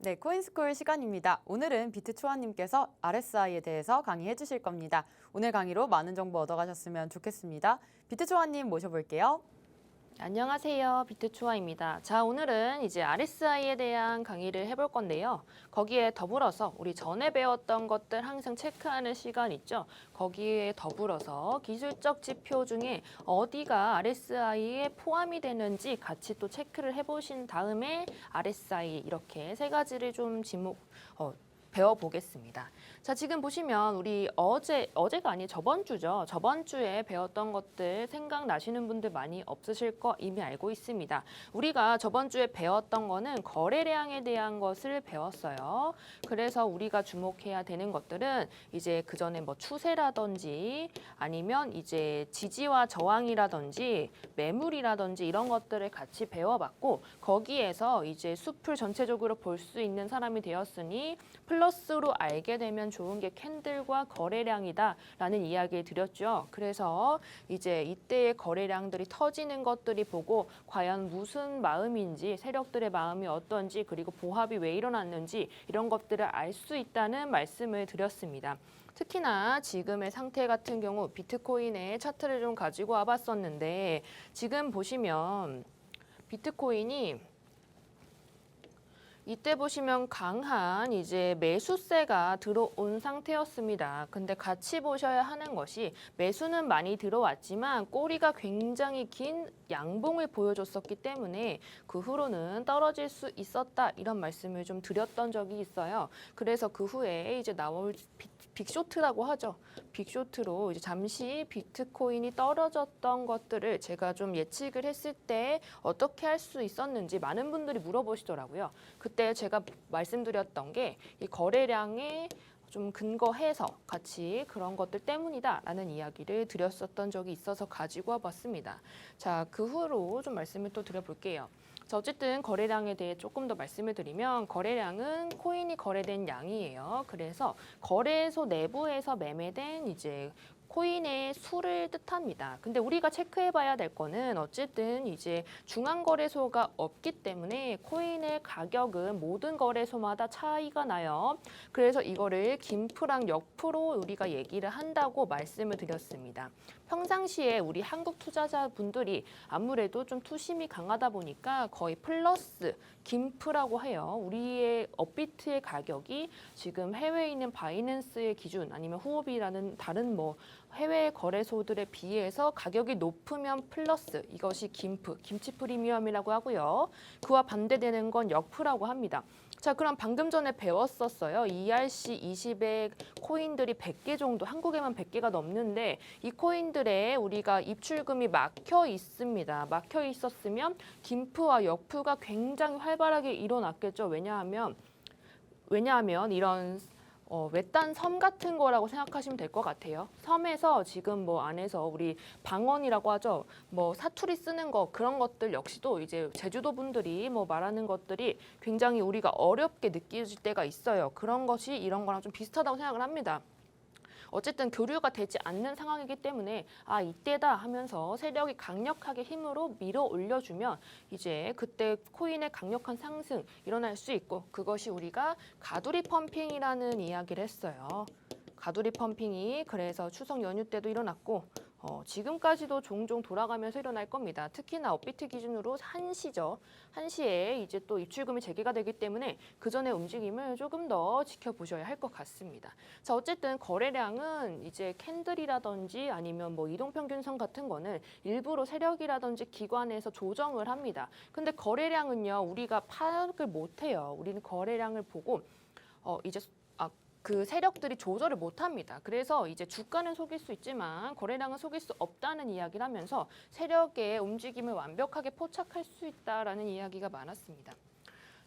네, 코인스쿨 시간입니다. 오늘은 비트초아님께서 RSI에 대해서 강의해 주실 겁니다. 오늘 강의로 많은 정보 얻어가셨으면 좋겠습니다. 비트초아님 모셔볼게요. 안녕하세요. 비트초아입니다. 자, 오늘은 이제 RSI에 대한 강의를 해볼 건데요. 거기에 더불어서 우리 전에 배웠던 것들 항상 체크하는 시간 있죠. 거기에 더불어서 기술적 지표 중에 어디가 RSI에 포함이 되는지 같이 또 체크를 해보신 다음에 RSI 이렇게 세 가지를 좀 배워보겠습니다. 자, 지금 보시면 우리 어제가 아니 저번 주죠. 저번 주에 배웠던 것들 생각나시는 분들 많이 없으실 거 이미 알고 있습니다. 우리가 저번 주에 배웠던 거는 거래량에 대한 것을 배웠어요. 그래서 우리가 주목해야 되는 것들은 이제 그 전에 뭐 추세라든지 아니면 이제 지지와 저항이라든지 매물이라든지 이런 것들을 같이 배워봤고 거기에서 이제 숲을 전체적으로 볼 수 있는 사람이 되었으니 플러스로 알게 되면 좋은 게 캔들과 거래량이다라는 이야기를 드렸죠. 그래서 이제 이때의 거래량들이 터지는 것들이 보고 과연 무슨 마음인지 세력들의 마음이 어떤지 그리고 보합이 왜 일어났는지 이런 것들을 알 수 있다는 말씀을 드렸습니다. 특히나 지금의 상태 같은 경우 비트코인의 차트를 좀 가지고 와봤었는데 지금 보시면 비트코인이 이때 보시면 강한 이제 매수세가 들어온 상태였습니다. 근데 같이 보셔야 하는 것이 매수는 많이 들어왔지만 꼬리가 굉장히 긴 양봉을 보여줬었기 때문에 그 후로는 떨어질 수 있었다 이런 말씀을 좀 드렸던 적이 있어요. 그래서 그 후에 이제 나올 빅쇼트라고 하죠. 빅쇼트로 이제 잠시 비트코인이 떨어졌던 것들을 제가 좀 예측을 했을 때 어떻게 할 수 있었는지 많은 분들이 물어보시더라고요. 그때 제가 말씀드렸던 게 이 거래량에 좀 근거해서 같이 그런 것들 때문이다라는 이야기를 드렸었던 적이 있어서 가지고 와봤습니다. 자, 그 후로 좀 말씀을 또 드려볼게요. 자, 어쨌든 거래량에 대해 조금 더 말씀을 드리면 거래량은 코인이 거래된 양이에요. 그래서 거래소 내부에서 매매된 이제 코인의 수를 뜻합니다. 근데 우리가 체크해 봐야 될 거는 어쨌든 이제 중앙거래소가 없기 때문에 코인의 가격은 모든 거래소마다 차이가 나요. 그래서 이거를 김프랑 역프로 우리가 얘기를 한다고 말씀을 드렸습니다. 평상시에 우리 한국 투자자분들이 아무래도 좀 투심이 강하다 보니까 거의 플러스 김프라고 해요. 우리의 업비트의 가격이 지금 해외에 있는 바이낸스의 기준 아니면 후오비라는 다른 뭐 해외 거래소들에 비해서 가격이 높으면 플러스 이것이 김프, 김치 프리미엄이라고 하고요. 그와 반대되는 건 역프라고 합니다. 자, 그럼 방금 전에 배웠었어요. ERC20의 코인들이 100개 정도, 한국에만 100개가 넘는데 이 코인들에 우리가 입출금이 막혀 있습니다. 막혀 있었으면 김프와 역프가 굉장히 활발하게 일어났겠죠. 왜냐하면 이런 외딴 섬 같은 거라고 생각하시면 될 것 같아요. 섬에서 지금 뭐 안에서 우리 방언이라고 하죠. 뭐 사투리 쓰는 거 그런 것들 역시도 이제 제주도 분들이 뭐 말하는 것들이 굉장히 우리가 어렵게 느껴질 때가 있어요. 그런 것이 이런 거랑 좀 비슷하다고 생각을 합니다. 어쨌든 교류가 되지 않는 상황이기 때문에 아 이때다 하면서 세력이 강력하게 힘으로 밀어 올려주면 이제 그때 코인의 강력한 상승 일어날 수 있고 그것이 우리가 가두리 펌핑이라는 이야기를 했어요. 가두리 펌핑이 그래서 추석 연휴 때도 일어났고 지금까지도 종종 돌아가면서 일어날 겁니다. 특히나 업비트 기준으로 1시죠. 1시에 이제 또 입출금이 재개가 되기 때문에 그 전의 움직임을 조금 더 지켜보셔야 할 것 같습니다. 자, 어쨌든 거래량은 이제 캔들이라든지 아니면 뭐 이동평균선 같은 거는 일부러 세력이라든지 기관에서 조정을 합니다. 근데 거래량은요, 우리가 파악을 못 해요. 우리는 거래량을 보고 이제 그 세력들이 조절을 못합니다. 그래서 이제 주가는 속일 수 있지만 거래량은 속일 수 없다는 이야기를 하면서 세력의 움직임을 완벽하게 포착할 수 있다라는 이야기가 많았습니다.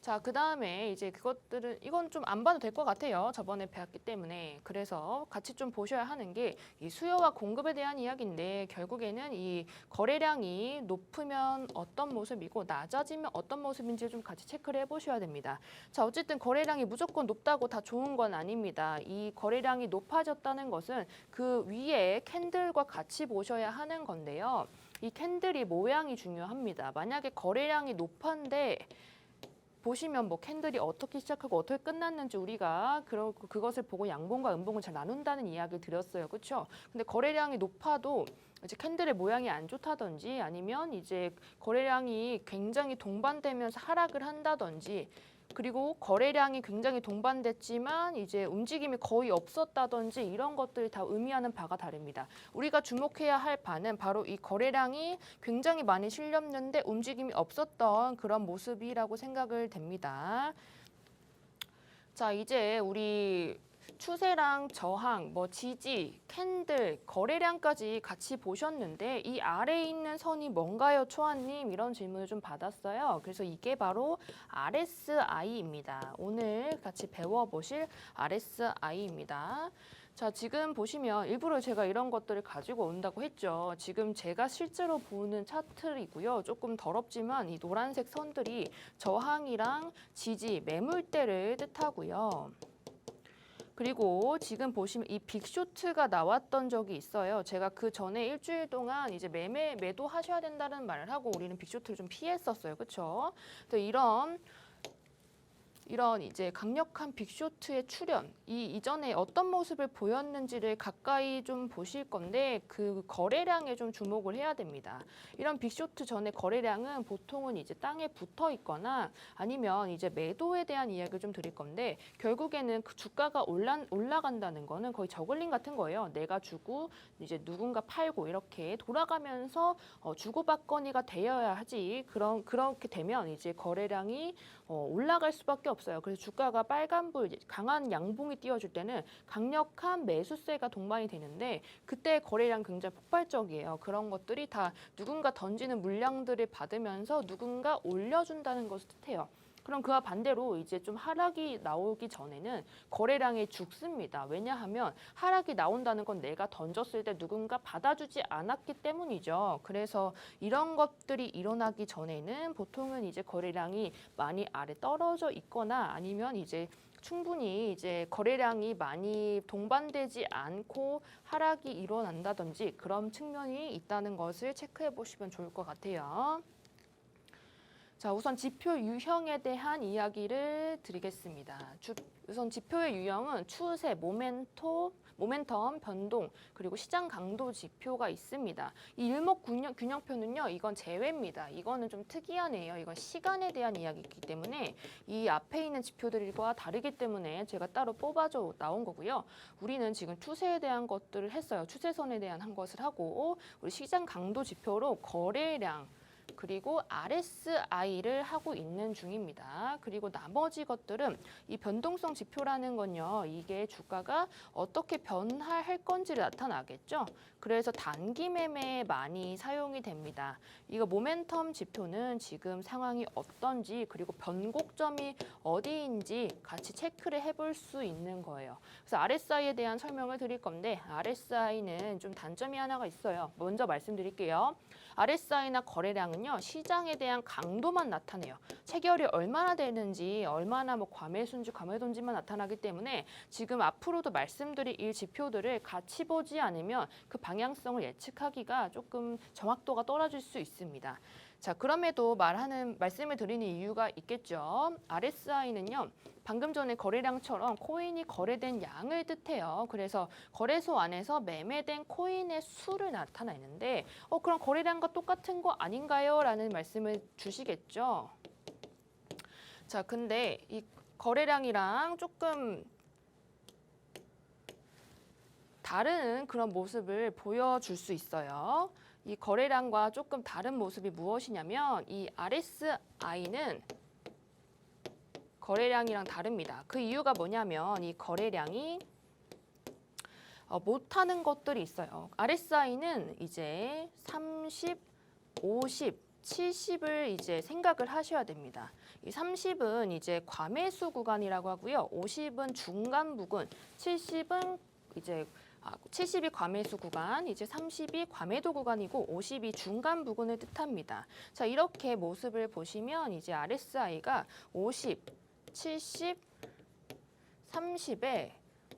자, 그 다음에 이제 그것들은 이건 좀 안 봐도 될 것 같아요. 저번에 배웠기 때문에. 그래서 같이 좀 보셔야 하는 게 이 수요와 공급에 대한 이야기인데 결국에는 이 거래량이 높으면 어떤 모습이고 낮아지면 어떤 모습인지 좀 같이 체크를 해보셔야 됩니다. 자, 어쨌든 거래량이 무조건 높다고 다 좋은 건 아닙니다. 이 거래량이 높아졌다는 것은 그 위에 캔들과 같이 보셔야 하는 건데요. 이 캔들이 모양이 중요합니다. 만약에 거래량이 높은데 보시면 뭐 캔들이 어떻게 시작하고 어떻게 끝났는지 우리가 그것을 보고 양봉과 음봉을 잘 나눈다는 이야기를 드렸어요. 그렇죠? 근데 거래량이 높아도 이제 캔들의 모양이 안 좋다든지 아니면 이제 거래량이 굉장히 동반되면서 하락을 한다든지 그리고 거래량이 굉장히 동반됐지만 이제 움직임이 거의 없었다든지 이런 것들이 다 의미하는 바가 다릅니다. 우리가 주목해야 할 바는 바로 이 거래량이 굉장히 많이 실렸는데 움직임이 없었던 그런 모습이라고 생각을 됩니다. 자, 이제 우리 추세랑 저항, 뭐 지지, 캔들, 거래량까지 같이 보셨는데 이 아래에 있는 선이 뭔가요, 초아님? 이런 질문을 좀 받았어요. 그래서 이게 바로 RSI입니다. 오늘 같이 배워보실 RSI입니다. 자, 지금 보시면 일부러 제가 이런 것들을 가지고 온다고 했죠. 지금 제가 실제로 보는 차트이고요. 조금 더럽지만 이 노란색 선들이 저항이랑 지지, 매물대를 뜻하고요. 그리고 지금 보시면 이 빅쇼트가 나왔던 적이 있어요. 제가 그 전에 일주일 동안 이제 매도 하셔야 된다는 말을 하고 우리는 빅쇼트를 좀 피했었어요. 그렇죠? 이런 이제 강력한 빅쇼트의 출현, 이전에 어떤 모습을 보였는지를 가까이 좀 보실 건데 그 거래량에 좀 주목을 해야 됩니다. 이런 빅쇼트 전에 거래량은 보통은 이제 땅에 붙어 있거나 아니면 이제 매도에 대한 이야기를 좀 드릴 건데 결국에는 그 주가가 올라간다는 거는 거의 저글링 같은 거예요. 내가 주고 이제 누군가 팔고 이렇게 돌아가면서 주고받거니가 되어야 하지. 그렇게 되면 이제 거래량이 올라갈 수밖에 없어요. 그래서 주가가 빨간불, 강한 양봉이 띄워줄 때는 강력한 매수세가 동반이 되는데 그때 거래량 굉장히 폭발적이에요. 그런 것들이 다 누군가 던지는 물량들을 받으면서 누군가 올려준다는 것을 뜻해요. 그럼 그와 반대로 이제 좀 하락이 나오기 전에는 거래량이 죽습니다. 왜냐하면 하락이 나온다는 건 내가 던졌을 때 누군가 받아주지 않았기 때문이죠. 그래서 이런 것들이 일어나기 전에는 보통은 이제 거래량이 많이 아래 떨어져 있거나 아니면 이제 충분히 이제 거래량이 많이 동반되지 않고 하락이 일어난다든지 그런 측면이 있다는 것을 체크해 보시면 좋을 것 같아요. 자, 우선 지표 유형에 대한 이야기를 드리겠습니다. 우선 지표의 유형은 추세, 모멘텀, 변동, 그리고 시장 강도 지표가 있습니다. 이 일목균형표는요, 이건 제외입니다. 이거는 좀 특이하네요. 이건 시간에 대한 이야기이기 때문에 이 앞에 있는 지표들과 다르기 때문에 제가 따로 뽑아서 나온 거고요. 우리는 지금 추세에 대한 것들을 했어요. 추세선에 대한 한 것을 하고 우리 시장 강도 지표로 거래량, 그리고 RSI를 하고 있는 중입니다. 그리고 나머지 것들은 이 변동성 지표라는 건요. 이게 주가가 어떻게 변화할 건지를 나타나겠죠. 그래서 단기 매매에 많이 사용이 됩니다. 이거 모멘텀 지표는 지금 상황이 어떤지 그리고 변곡점이 어디인지 같이 체크를 해볼 수 있는 거예요. 그래서 RSI에 대한 설명을 드릴 건데 RSI는 좀 단점이 하나가 있어요. 먼저 말씀드릴게요. RSI나 거래량은요. 시장에 대한 강도만 나타내요. 체결이 얼마나 되는지 얼마나 뭐 과매수인지 과매도인지만 나타나기 때문에 지금 앞으로도 말씀드릴 이 지표들을 같이 보지 않으면 그 방향성을 예측하기가 조금 정확도가 떨어질 수 있습니다. 자, 그럼에도 말씀을 드리는 이유가 있겠죠. RSI는요. 방금 전에 거래량처럼 코인이 거래된 양을 뜻해요. 그래서 거래소 안에서 매매된 코인의 수를 나타내는데 그럼 거래량과 똑같은 거 아닌가요? 라는 말씀을 주시겠죠. 자, 근데 이 거래량이랑 조금 다른 그런 모습을 보여줄 수 있어요. 이 거래량과 조금 다른 모습이 무엇이냐면 이 RSI는 거래량이랑 다릅니다. 그 이유가 뭐냐면 이 거래량이 못하는 것들이 있어요. RSI는 이제 30, 50, 70을 이제 생각을 하셔야 됩니다. 이 30은 이제 과매수 구간이라고 하고요. 50은 중간 부근, 70은 이제 70이 과매수 구간, 이제 30이 과매도 구간이고 50이 중간 부근을 뜻합니다. 자, 이렇게 모습을 보시면 이제 RSI가 50, 70, 30에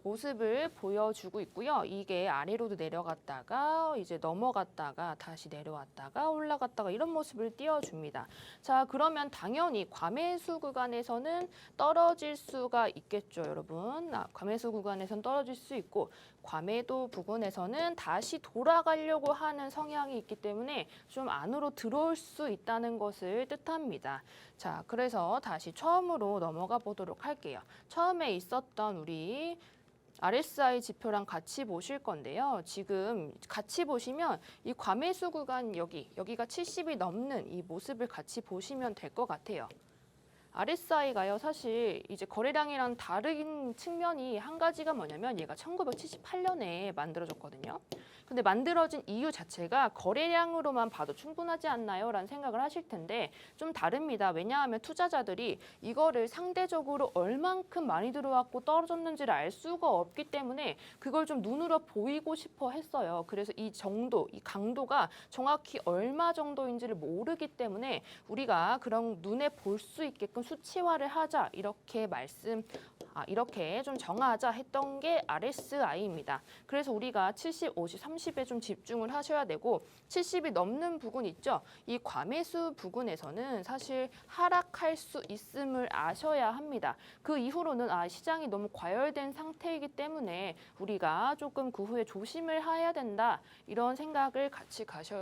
모습을 보여주고 있고요. 이게 아래로도 내려갔다가 이제 넘어갔다가 다시 내려왔다가 올라갔다가 이런 모습을 띄워줍니다. 자, 그러면 당연히 과매수 구간에서는 떨어질 수가 있겠죠, 여러분. 과매수 구간에서는 떨어질 수 있고 과매도 부분에서는 다시 돌아가려고 하는 성향이 있기 때문에 좀 안으로 들어올 수 있다는 것을 뜻합니다. 자, 그래서 다시 처음으로 넘어가 보도록 할게요. 처음에 있었던 우리 RSI 지표랑 같이 보실 건데요. 지금 같이 보시면 이 과매수 구간 여기가 70이 넘는 이 모습을 같이 보시면 될 것 같아요. RSI가요, 사실 이제 거래량이랑 다른 측면이 한 가지가 뭐냐면 얘가 1978년에 만들어졌거든요. 근데 만들어진 이유 자체가 거래량으로만 봐도 충분하지 않나요? 라는 생각을 하실 텐데 좀 다릅니다. 왜냐하면 투자자들이 이거를 상대적으로 얼만큼 많이 들어왔고 떨어졌는지를 알 수가 없기 때문에 그걸 좀 눈으로 보이고 싶어 했어요. 그래서 이 정도, 이 강도가 정확히 얼마 정도인지를 모르기 때문에 우리가 그런 눈에 볼 수 있게끔 수치화를 하자 이렇게 좀 정하자 했던 게 RSI입니다. 그래서 우리가 70, 50, 30에 좀 집중을 하셔야 되고 70이 넘는 부분 있죠. 이 과매수 부분에서는 사실 하락할 수 있음을 아셔야 합니다. 그 이후로는 시장이 너무 과열된 상태이기 때문에 우리가 조금 그 후에 조심을 해야 된다. 이런 생각을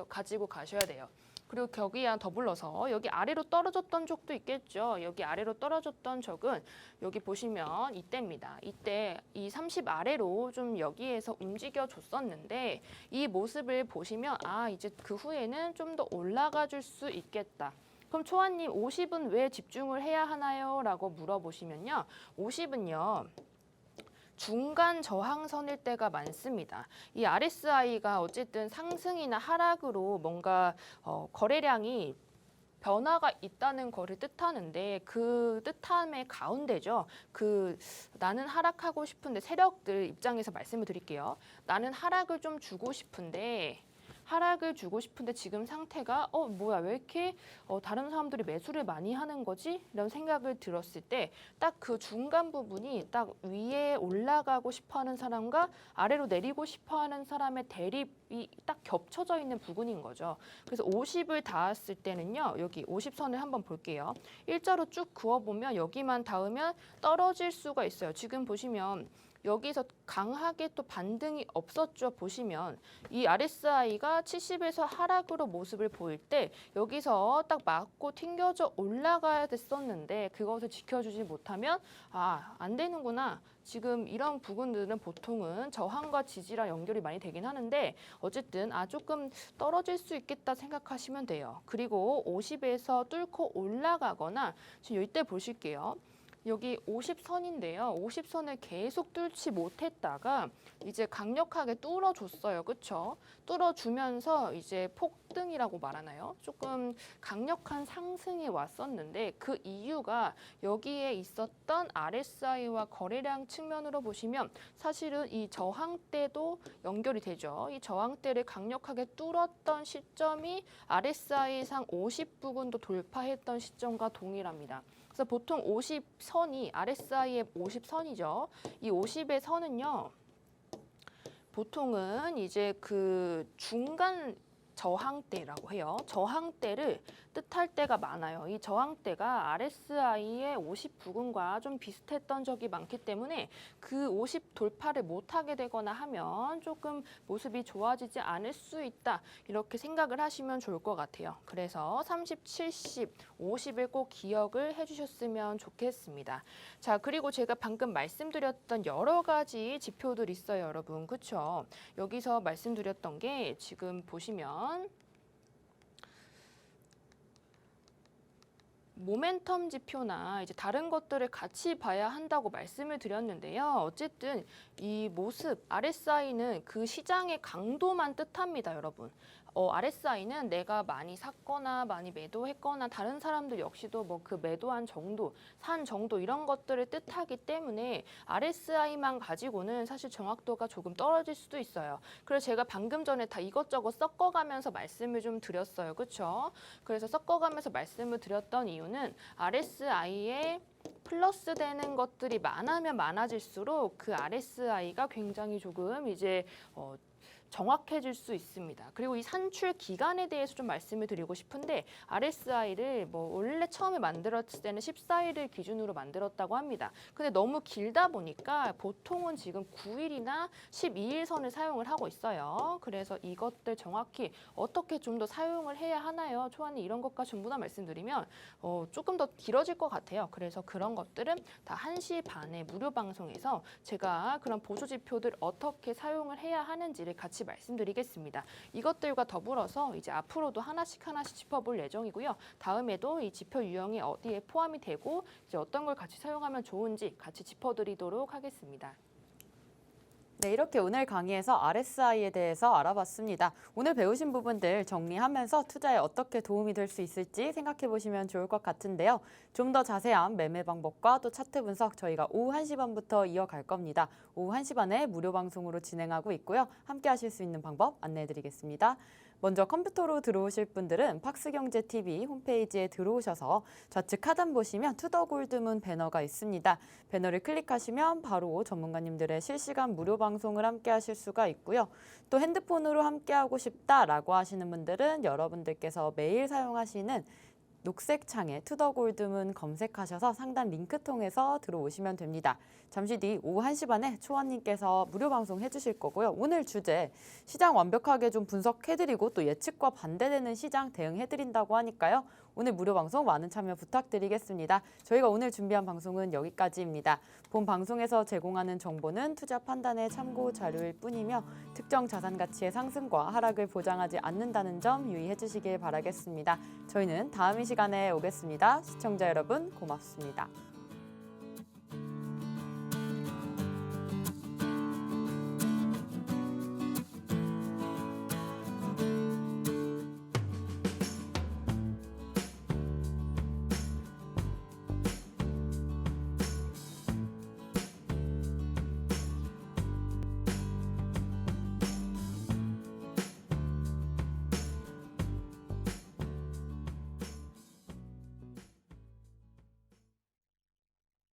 가지고 가셔야 돼요. 그리고 거기랑 더불어서 여기 아래로 떨어졌던 적도 있겠죠. 여기 아래로 떨어졌던 적은 여기 보시면 이때입니다. 이때 이 30 아래로 좀 여기에서 움직여 줬었는데 이 모습을 보시면 이제 그 후에는 좀 더 올라가 줄 수 있겠다. 그럼 초아님 50은 왜 집중을 해야 하나요? 라고 물어보시면요. 50은요. 중간 저항선일 때가 많습니다. 이 RSI가 어쨌든 상승이나 하락으로 뭔가 거래량이 변화가 있다는 거를 뜻하는데 그 뜻함의 가운데죠. 나는 하락하고 싶은데 세력들 입장에서 말씀을 드릴게요. 나는 하락을 좀 주고 싶은데 지금 상태가 뭐야 왜 이렇게 다른 사람들이 매수를 많이 하는 거지? 이런 생각을 들었을 때 딱 그 중간 부분이 딱 위에 올라가고 싶어하는 사람과 아래로 내리고 싶어하는 사람의 대립이 딱 겹쳐져 있는 부분인 거죠. 그래서 50을 닿았을 때는요. 여기 50선을 한번 볼게요. 일자로 쭉 그어보면 여기만 닿으면 떨어질 수가 있어요. 지금 보시면 여기서 강하게 또 반등이 없었죠. 보시면 이 RSI가 70에서 하락으로 모습을 보일 때 여기서 딱 맞고 튕겨져 올라가야 됐었는데 그것을 지켜주지 못하면 안 되는구나. 지금 이런 부분들은 보통은 저항과 지지랑 연결이 많이 되긴 하는데 어쨌든 조금 떨어질 수 있겠다 생각하시면 돼요. 그리고 50에서 뚫고 올라가거나 지금 이때 보실게요. 여기 50선인데요. 50선을 계속 뚫지 못했다가 이제 강력하게 뚫어줬어요. 그렇죠? 뚫어주면서 이제 폭등이라고 말하나요? 조금 강력한 상승이 왔었는데 그 이유가 여기에 있었던 RSI와 거래량 측면으로 보시면 사실은 이 저항대도 연결이 되죠. 이 저항대를 강력하게 뚫었던 시점이 RSI상 50 부근도 돌파했던 시점과 동일합니다. 그래서 보통 50선이 RSI의 50선이죠. 이 50의 선은요. 보통은 이제 그 중간 저항대라고 해요. 저항대를 뜻할 때가 많아요. 이 저항대가 RSI의 50 부근과 좀 비슷했던 적이 많기 때문에 그 50 돌파를 못하게 되거나 하면 조금 모습이 좋아지지 않을 수 있다. 이렇게 생각을 하시면 좋을 것 같아요. 그래서 30, 70, 50을 꼭 기억을 해주셨으면 좋겠습니다. 자, 그리고 제가 방금 말씀드렸던 여러 가지 지표들 있어요, 여러분. 그렇죠? 여기서 말씀드렸던 게 지금 보시면 모멘텀 지표나 이제 다른 것들을 같이 봐야 한다고 말씀을 드렸는데요. 어쨌든 이 모습 RSI는 그 시장의 강도만 뜻합니다, 여러분. RSI는 내가 많이 샀거나 많이 매도했거나 다른 사람들 역시도 뭐 그 매도한 정도, 산 정도 이런 것들을 뜻하기 때문에 RSI만 가지고는 사실 정확도가 조금 떨어질 수도 있어요. 그래서 제가 방금 전에 다 이것저것 섞어가면서 말씀을 좀 드렸어요. 그렇죠? 그래서 섞어가면서 말씀을 드렸던 이유는 RSI의 플러스 되는 것들이 많으면 많아질수록 그 RSI가 굉장히 조금 이제 정확해질 수 있습니다. 그리고 이 산출 기간에 대해서 좀 말씀을 드리고 싶은데 RSI를 뭐 원래 처음에 만들었을 때는 14일을 기준으로 만들었다고 합니다. 근데 너무 길다 보니까 보통은 지금 9일이나 12일 선을 사용을 하고 있어요. 그래서 이것들 정확히 어떻게 좀 더 사용을 해야 하나요? 초안이 이런 것과 전부 다 말씀드리면 조금 더 길어질 것 같아요. 그래서 그런 것들은 다 1시 반에 무료 방송에서 제가 그런 보조 지표들 어떻게 사용을 해야 하는지를 같이 말씀드리겠습니다. 이것들과 더불어서 이제 앞으로도 하나씩 짚어볼 예정이고요. 다음에도 이 지표 유형이 어디에 포함이 되고 이제 어떤 걸 같이 사용하면 좋은지 같이 짚어드리도록 하겠습니다. 네, 이렇게 오늘 강의에서 RSI에 대해서 알아봤습니다. 오늘 배우신 부분들 정리하면서 투자에 어떻게 도움이 될 수 있을지 생각해 보시면 좋을 것 같은데요. 좀 더 자세한 매매 방법과 또 차트 분석 저희가 오후 1시 반부터 이어갈 겁니다. 오후 1시 반에 무료 방송으로 진행하고 있고요. 함께 하실 수 있는 방법 안내해 드리겠습니다. 먼저 컴퓨터로 들어오실 분들은 팍스경제TV 홈페이지에 들어오셔서 좌측 하단 보시면 투더골드문 배너가 있습니다. 배너를 클릭하시면 바로 전문가님들의 실시간 무료 방송을 함께 하실 수가 있고요. 또 핸드폰으로 함께하고 싶다라고 하시는 분들은 여러분들께서 매일 사용하시는 녹색 창에 투더골드문 검색하셔서 상단 링크 통해서 들어오시면 됩니다. 잠시 뒤 오후 1시 반에 초원님께서 무료 방송 해주실 거고요. 오늘 주제 시장 완벽하게 좀 분석해드리고 또 예측과 반대되는 시장 대응해드린다고 하니까요. 오늘 무료 방송 많은 참여 부탁드리겠습니다. 저희가 오늘 준비한 방송은 여기까지입니다. 본 방송에서 제공하는 정보는 투자 판단의 참고 자료일 뿐이며 특정 자산 가치의 상승과 하락을 보장하지 않는다는 점 유의해 주시길 바라겠습니다. 저희는 다음 이 시간에 오겠습니다. 시청자 여러분 고맙습니다.